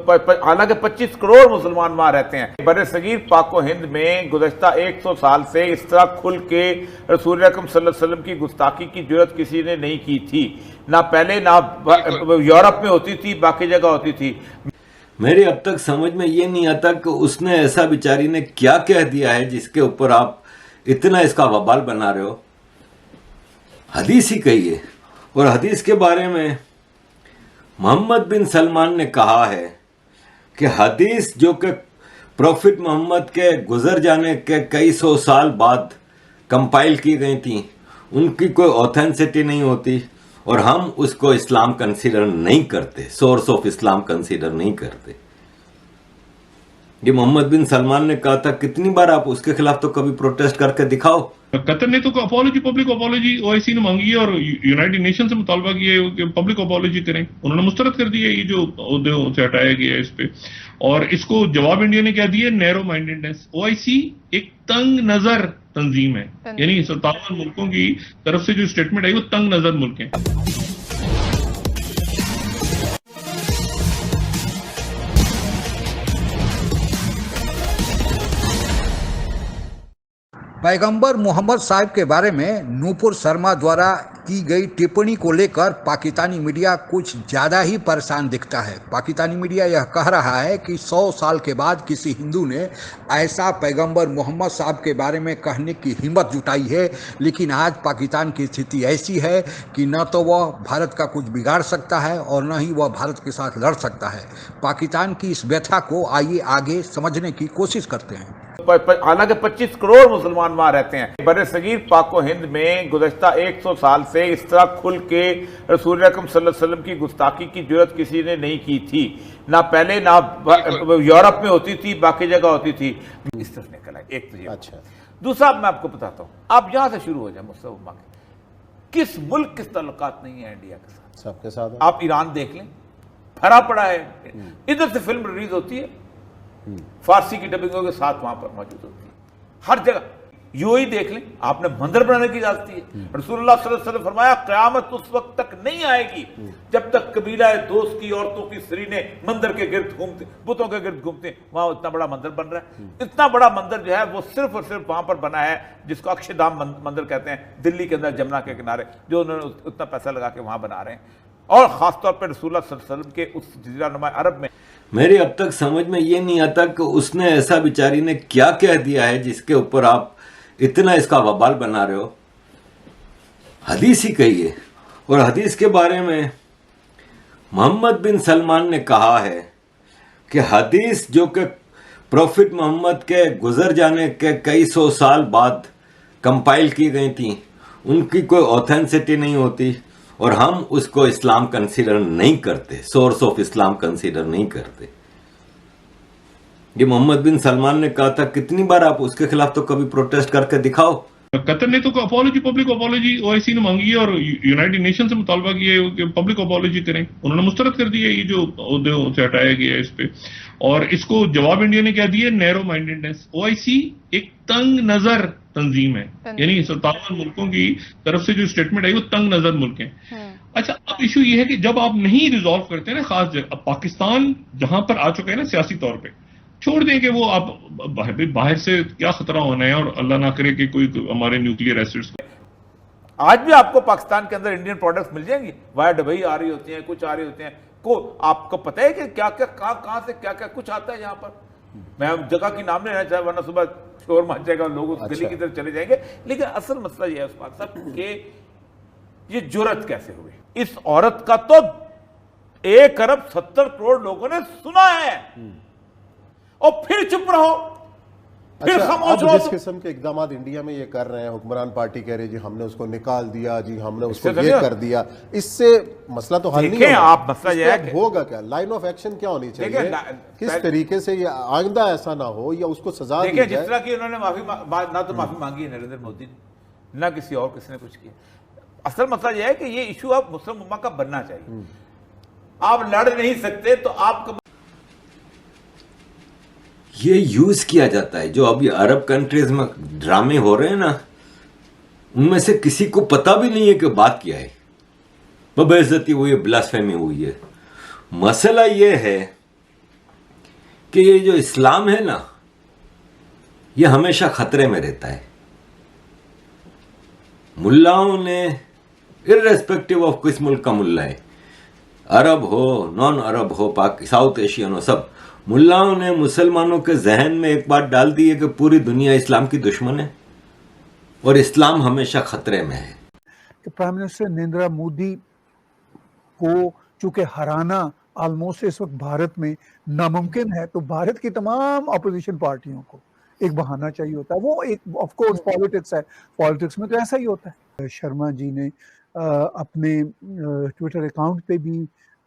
हालांकि 25 करोड़ मुसलमान वहां रहते हैं। बरे सगीर पाको हिंद में गुज़श्ता 100 साल से इस तरह खुल के रसूल अकरम सल्लल्लाहु अलैहि वसल्लम की गुस्ताखी की जुर्रत किसी ने नहीं की थी, ना पहले ना यूरोप में होती थी, बाकी जगह होती थी। मेरी अब तक समझ में ये नहीं आता कि उसने ऐसा बेचारी ने क्या कह दिया है जिसके ऊपर आप इतना इसका वबाल बना रहे हो। हदीस ही कहिए, और हदीस के बारे में मोहम्मद बिन सलमान ने कहा है कि हदीस जो कि प्रॉफिट मोहम्मद के गुजर जाने के कई सौ साल बाद कंपाइल की गई थी, उनकी कोई ऑथेंटिसिटी नहीं होती और हम उसको इस्लाम कंसीडर नहीं करते, सोर्स ऑफ इस्लाम कंसीडर नहीं करते। ये मोहम्मद बिन सलमान ने कहा था, कितनी बार आप उसके खिलाफ तो कभी प्रोटेस्ट करके दिखाओ। कतर ने तो अपॉलॉजी, पब्लिक अपॉलॉजी ओआईसी ने मांगी है और यूनाइटेड नेशन से मुतालबा किया है कि पब्लिक अपॉलॉजी करें। उन्होंने मुस्तरद कर दिया ये जो ओहदे से हटाया गया है इस पे, और इसको जवाब इंडिया ने क्या दिया, नैरो माइंडेडनेस। ओआईसी एक तंग नजर तंजीम है, यानी 57 मुल्कों की तरफ से जो स्टेटमेंट आई वो तंग नजर मुल्क है। पैगंबर मोहम्मद साहब के बारे में नूपुर शर्मा द्वारा की गई टिप्पणी को लेकर पाकिस्तानी मीडिया कुछ ज़्यादा ही परेशान दिखता है। पाकिस्तानी मीडिया यह कह रहा है कि 100 साल के बाद किसी हिंदू ने ऐसा पैगंबर मोहम्मद साहब के बारे में कहने की हिम्मत जुटाई है, लेकिन आज पाकिस्तान की स्थिति ऐसी है कि न तो वह भारत का कुछ बिगाड़ सकता है और न ही वह भारत के साथ लड़ सकता है। पाकिस्तान की इस व्यथा को आइए आगे समझने की कोशिश करते हैं। हालांकि 25 करोड़ मुसलमान वहां रहते हैं। बरे सगीर पाको हिंद में गुज़श्ता 100 साल से इस तरह खुल के रसूल अकरम सल्लल्लाहु अलैहि वसल्लम की गुस्ताखी की जुर्रत किसी ने नहीं की थी, ना पहले ना यूरोप में होती थी, बाकी जगह होती थी। इस तरफ निकल आए। एक तो ये अच्छा, दूसरा मैं आपको बताता हूं, आप यहां से शुरू हो जाए। मुस्तफा किस मुल्क के ताल्लुकात नहीं है इंडिया के साथ? सबके साथ। आप ईरान देख लें, भरा पड़ा है। इधर से फिल्म रिलीज होती है, फारसी की डबिंगों के साथ वहां पर मौजूद होती है, हर जगह। यूएई देख लें, आपने मंदिर बनाने की इजाजत दी है। रसूलुल्लाह सल्लल्लाहु अलैहि वसल्लम फरमाया, क़यामत उस वक्त तक नहीं आएगी जब तक कबीला दोस्त की औरतों की स्त्री ने मंदिर के गिर्द घूमते, बुतों के गिर्द घूमते, वहां इतना बड़ा मंदिर बन रहा है। इतना बड़ा मंदिर जो है वो सिर्फ और सिर्फ वहां पर बना है जिसको अक्षरधाम मंदिर कहते हैं, दिल्ली के अंदर जमुना के किनारे, जो उन्होंने उतना पैसा लगा के वहां बना रहे हैं, और खासतौर पर रसूलुल्लाह सल्लल्लाहु अलैहि वसल्लम के उस जज़ीरा नुमा अरब में। मेरे अब तक समझ में ये नहीं आता कि उसने ऐसा बेचारी ने क्या कह दिया है जिसके ऊपर आप इतना इसका वबाल बना रहे हो। हदीस ही कहिए, और हदीस के बारे में मोहम्मद बिन सलमान ने कहा है कि हदीस जो कि प्रॉफिट मोहम्मद के गुजर जाने के कई सौ साल बाद कंपाइल की गई थी, उनकी कोई ऑथेंटिसिटी नहीं होती और हम उसको इस्लाम कंसीडर नहीं करते, सोर्स ऑफ इस्लाम कंसीडर नहीं करते। ये मोहम्मद बिन सलमान ने कहा था, कितनी बार आप उसके खिलाफ तो कभी प्रोटेस्ट करके दिखाओ। कतर ने तो अपॉलॉजी, पब्लिक अपॉलॉजी ओआईसी ने मांगी है और यूनाइटेड नेशन से मुतालबा किया है कि पब्लिक अपॉलॉजी करें। उन्होंने मुस्तरद कर दिया ये जो ओहदे से हटाया गया है इस पे, और इसको जवाब इंडिया ने क्या दिया, नैरो माइंडेडनेस। ओआईसी एक तंग नजर तंजीम है, यानी 57 मुल्कों की तरफ से जो स्टेटमेंट आई वो तंग नजर मुल्क है। अच्छा, अब इशू ये है कि जब आप नहीं रिजॉल्व करते ना, खास अब पाकिस्तान जहां पर आ चुका है ना सियासी तौर पे, छोड़ दें कि वो आप बाहर से क्या खतरा होना है, और अल्लाह ना करे कि कोई हमारे न्यूक्लियर एसिड्स। आज भी आपको पाकिस्तान के अंदर इंडियन प्रोडक्ट्स मिल जाएंगी, वाया डबई आ रही होती हैं, कुछ आ रही होती हैं, को आपको पता है कि क्या क्या कहां से क्या क्या कुछ आता है यहाँ पर। मैं जगह की नाम नहीं लेना चाहता, वरना सुबह शोर मच जाएगा, लोग उस गली की तरफ चले जाएंगे। लेकिन असल मसला यह है उस्मान साहब कि ये जुर्रत कैसे हुई। इस औरत का तो 1 अरब 70 करोड़ लोगों ने सुना है, और फिर चुप रहो, फिर खामोश रहो। जिस किस्म के इकदाम इंडिया में ये कर रहे हैं, हुक्मरान पार्टी कह रही है जी हमने उसको निकाल दिया, जी हमने उसको ये कर दिया, इससे मसला तो हल नहीं होगा। आप मसला ये है होगा क्या, लाइन ऑफ एक्शन क्या होनी चाहिए, किस तरीके से ये आइंदा ऐसा ना हो या उसको सजा दी जाए। जिस तरह की उन्होंने ना तो माफी मांगी है नरेंद्र मोदी ने, ना किसी और किसी ने कुछ किया। असल मसला यह है कि ये इशू अब मुस्लिम उम्मा का बनना चाहिए। आप लड़ नहीं सकते तो आप ये यूज किया जाता है, जो अभी अरब कंट्रीज में ड्रामे हो रहे हैं ना, उनमें से किसी को पता भी नहीं है कि बात क्या है, बेइज्जती हुई है, ब्लास्फेमी हुई है। मसला ये है कि ये जो इस्लाम है ना, ये हमेशा खतरे में रहता है। मुल्लाओं ने, इर्रेस्पेक्टिव ऑफ किस मुल्क का मुल्ला है, अरब हो नॉन अरब हो, साउथ एशियन हो, सब मुल्लाओं ने मुसलमानों के जहन में एक बात डाल दी है कि पूरी दुनिया इस्लाम की दुश्मन है और इस्लाम हमेशा खतरे में है। कि प्राइम मिनिस्टर नरेंद्र मोदी को चूंकि हराना ऑलमोस्ट इस वक्त भारत में नामुमकिन है, तो भारत की तमाम अपोजिशन पार्टियों को एक बहाना चाहिए होता है। वो एक ऑफ कोर्स पॉलिटिक्स है, पॉलिटिक्स में तो ऐसा ही होता है। शर्मा जी ने अपने ट्विटर अकाउंट पे भी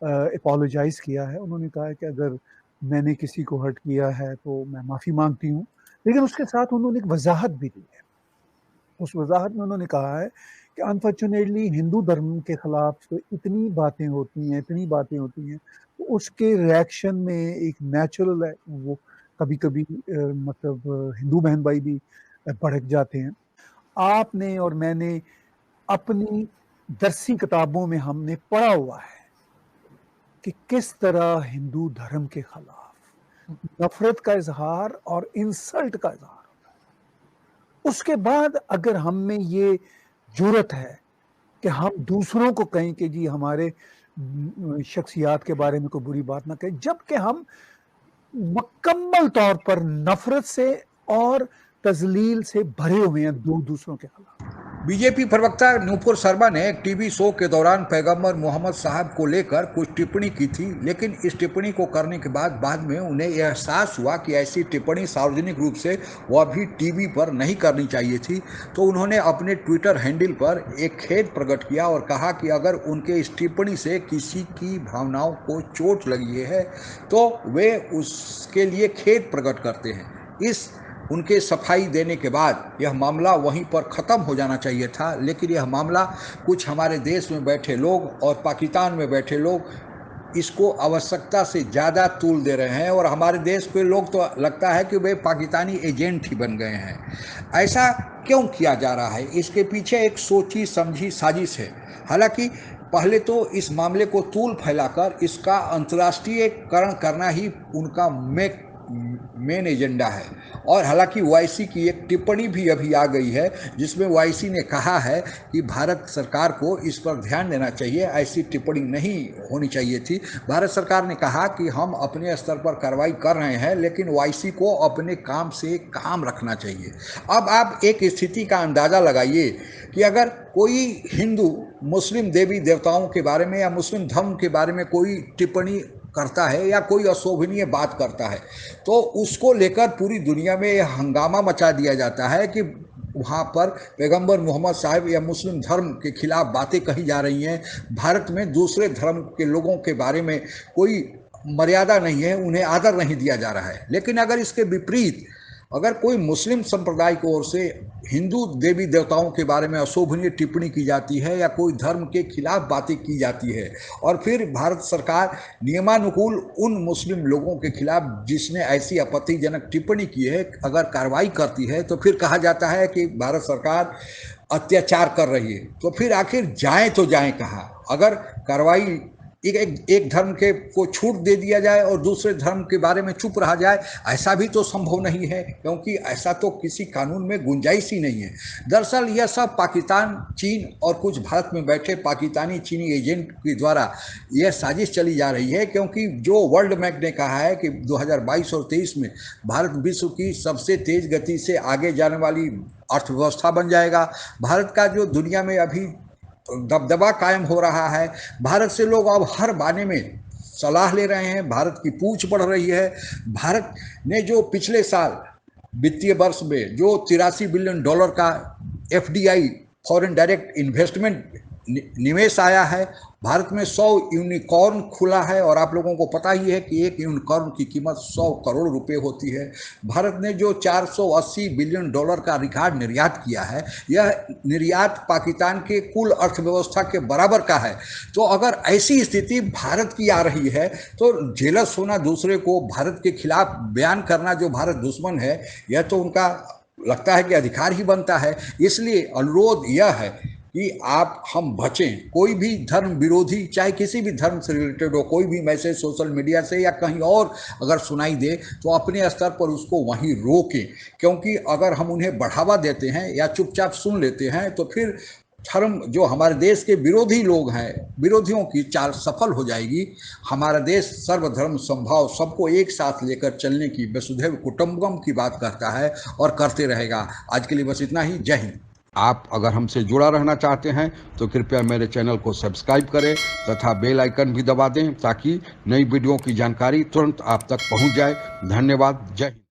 अपोलोजाइज किया है। उन्होंने कहा है कि अगर मैंने किसी को हर्ट किया है तो मैं माफ़ी मांगती हूँ, लेकिन उसके साथ उन्होंने एक वजाहत भी दी है। उस वजाहत में उन्होंने कहा है कि अनफॉर्चुनेटली हिंदू धर्म के खिलाफ तो इतनी बातें होती हैं, तो उसके रिएक्शन में एक नेचुरल है, वो कभी कभी मतलब हिंदू बहन भाई भी भड़क जाते हैं। आपने और मैंने अपनी दरसी किताबों में हमने पढ़ा हुआ है कि किस तरह हिंदू धर्म के खिलाफ नफरत का इजहार और इंसल्ट का इजहार होता है। उसके बाद अगर हम में ये जुर्रत है कि हम दूसरों को कहें कि जी हमारे शख्सियात के बारे में कोई बुरी बात ना कहें, जबकि हम मुकम्मल तौर पर नफरत से और तजलील से भरे हुए हैं दूसरों के खिलाफ। बीजेपी प्रवक्ता नूपुर शर्मा ने एक टीवी शो के दौरान पैगंबर मोहम्मद साहब को लेकर कुछ टिप्पणी की थी, लेकिन इस टिप्पणी को करने के बाद में उन्हें एहसास हुआ कि ऐसी टिप्पणी सार्वजनिक रूप से वह भी टीवी पर नहीं करनी चाहिए थी। तो उन्होंने अपने ट्विटर हैंडल पर एक खेद प्रकट किया और कहा कि अगर उनके इस टिप्पणी से किसी की भावनाओं को चोट लगी है तो वे उसके लिए खेद प्रकट करते हैं। इस उनके सफाई देने के बाद यह मामला वहीं पर ख़त्म हो जाना चाहिए था, लेकिन यह मामला कुछ हमारे देश में बैठे लोग और पाकिस्तान में बैठे लोग इसको आवश्यकता से ज़्यादा तूल दे रहे हैं और हमारे देश के लोग तो लगता है कि वे पाकिस्तानी एजेंट ही बन गए हैं। ऐसा क्यों किया जा रहा है? इसके पीछे एक सोची समझी साजिश है। हालांकि पहले तो इस मामले को तूल फैलाकर इसका अंतर्राष्ट्रीयकरण करना ही उनका मेन एजेंडा है। और हालांकि ओआईसी की एक टिप्पणी भी अभी आ गई है जिसमें ओआईसी ने कहा है कि भारत सरकार को इस पर ध्यान देना चाहिए, ऐसी टिप्पणी नहीं होनी चाहिए थी। भारत सरकार ने कहा कि हम अपने स्तर पर कार्रवाई कर रहे हैं, लेकिन ओआईसी को अपने काम से काम रखना चाहिए। अब आप एक स्थिति का अंदाज़ा लगाइए कि अगर कोई हिंदू मुस्लिम देवी देवताओं के बारे में या मुस्लिम धर्म के बारे में कोई टिप्पणी करता है या कोई अशोभनीय बात करता है तो उसको लेकर पूरी दुनिया में यह हंगामा मचा दिया जाता है कि वहाँ पर पैगंबर मोहम्मद साहब या मुस्लिम धर्म के खिलाफ बातें कही जा रही हैं। भारत में दूसरे धर्म के लोगों के बारे में कोई मर्यादा नहीं है, उन्हें आदर नहीं दिया जा रहा है। लेकिन अगर इसके विपरीत अगर कोई मुस्लिम संप्रदाय की ओर से हिंदू देवी देवताओं के बारे में अशोभनीय टिप्पणी की जाती है या कोई धर्म के खिलाफ बातें की जाती है और फिर भारत सरकार नियमानुकूल उन मुस्लिम लोगों के खिलाफ जिसने ऐसी आपत्तिजनक टिप्पणी की है अगर कार्रवाई करती है तो फिर कहा जाता है कि भारत सरकार अत्याचार कर रही है। तो फिर आखिर जाएं तो जाएं कहाँ? अगर कार्रवाई एक धर्म के को छूट दे दिया जाए और दूसरे धर्म के बारे में चुप रहा जाए, ऐसा भी तो संभव नहीं है, क्योंकि ऐसा तो किसी कानून में गुंजाइश ही नहीं है। दरअसल यह सब पाकिस्तान, चीन और कुछ भारत में बैठे पाकिस्तानी चीनी एजेंट के द्वारा यह साजिश चली जा रही है, क्योंकि जो वर्ल्ड बैंक ने कहा है कि 2022 और 23 में भारत विश्व की सबसे तेज गति से आगे जाने वाली अर्थव्यवस्था बन जाएगा। भारत का जो दुनिया में अभी दबदबा कायम हो रहा है, भारत से लोग अब हर बारे में सलाह ले रहे हैं, भारत की पूछ बढ़ रही है। भारत ने जो पिछले साल वित्तीय वर्ष में जो $83 बिलियन का FDI फॉरेन डायरेक्ट इन्वेस्टमेंट निवेश आया है, भारत में 100 यूनिकॉर्न खुला है और आप लोगों को पता ही है कि एक यूनिकॉर्न की कीमत 100 करोड़ रुपए होती है। भारत ने जो $480 बिलियन का रिकॉर्ड निर्यात किया है, यह निर्यात पाकिस्तान के कुल अर्थव्यवस्था के बराबर का है। तो अगर ऐसी स्थिति भारत की आ रही है तो जेलस होना, दूसरे को भारत के खिलाफ बयान करना जो भारत दुश्मन है, यह तो उनका लगता है कि अधिकार ही बनता है। इसलिए अनुरोध यह है कि हम बचें। कोई भी धर्म विरोधी, चाहे किसी भी धर्म से रिलेटेड हो, कोई भी मैसेज सोशल मीडिया से या कहीं और अगर सुनाई दे तो अपने स्तर पर उसको वहीं रोकें, क्योंकि अगर हम उन्हें बढ़ावा देते हैं या चुपचाप सुन लेते हैं तो फिर धर्म जो हमारे देश के विरोधी लोग हैं, विरोधियों की चाल सफल हो जाएगी। हमारा देश सर्वधर्म समभाव, सबको एक साथ लेकर चलने की, वसुधैव कुटुंबकम की बात करता है और करते रहेगा। आज के लिए बस इतना ही। जय हिंद। आप अगर हमसे जुड़ा रहना चाहते हैं तो कृपया मेरे चैनल को सब्सक्राइब करें तथा बेल आइकन भी दबा दें ताकि नई वीडियो की जानकारी तुरंत आप तक पहुंच जाए। धन्यवाद। जय हिंद।